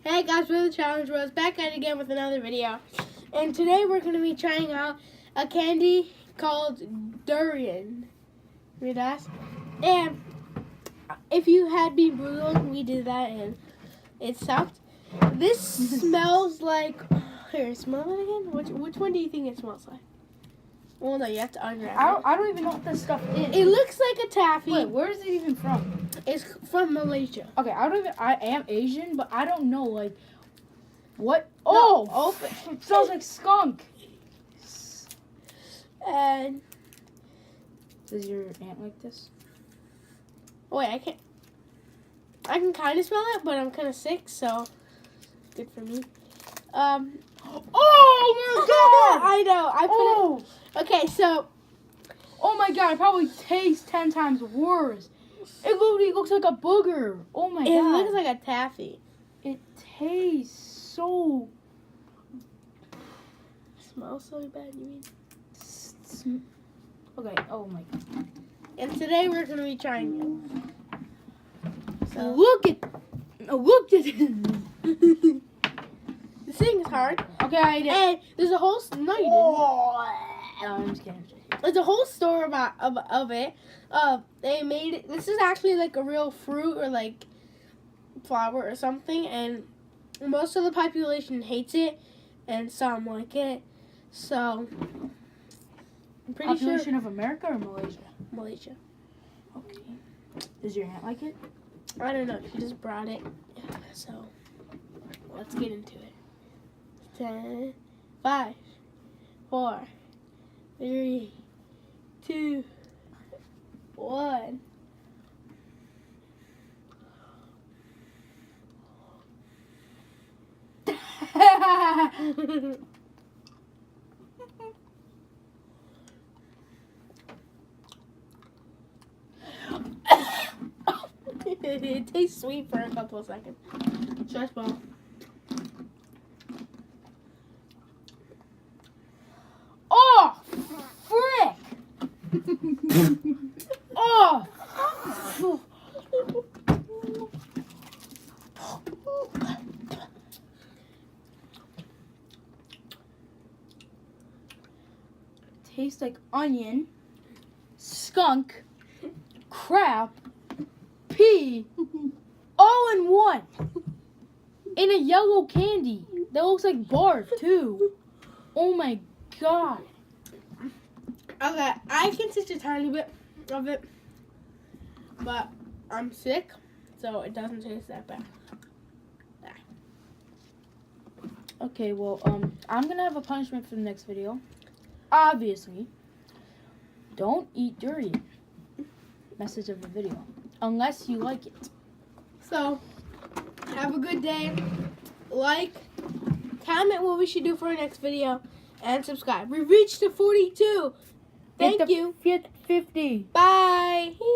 Hey guys, we're the Challenge Bros, back at it again with another video. And today we're going to be trying out a candy called durian. Read that? And if you had been brutal, we did that and it sucked. This smells like... Here, smell it again? Which one do you think it smells like? Well, no, you have to unwrap it. I don't even know what this stuff is. It looks like a taffy. Wait, where is it even from? It's from Malaysia. Okay, I am Asian, but I don't know, like, what? Oh! Open. It smells like skunk. And... Does your aunt like this? Oh, wait, I can kind of smell it, but I'm kind of sick, so good for me. Oh my god! I know. I put it. Okay, so. Oh my god! It probably tastes 10 times worse. It literally looks like a booger. Oh my god! It looks like a taffy. It tastes so. Smells so bad. You mean? Okay. Oh my god. And today we're gonna be trying it. So Look at it. This thing is hard. Okay, I did. And there's a whole no, you didn't. No, I'm just kidding. There's a whole story of it. They made it. This is actually like a real fruit or like flower or something, and most of the population hates it, and some like it. So I'm pretty Population sure of America or Malaysia? Malaysia. Okay. Does your aunt like it? I don't know. She just brought it. So let's get into it. 10, 5, 4, 3, 2, 1. It tastes sweet for a couple of seconds. Stress ball. Oh, frick! Oh! Tastes like onion, skunk, crap, pee, all in one. In a yellow candy that looks like barf too. Oh my god. Okay, I can taste a tiny bit of it, but I'm sick, so it doesn't taste that bad. Okay, well, I'm gonna have a punishment for the next video. Obviously, don't eat durian. Message of the video. Unless you like it. So, have a good day. Like, comment what we should do for our next video, and subscribe. We reached to 42. Thank you. 50. Bye.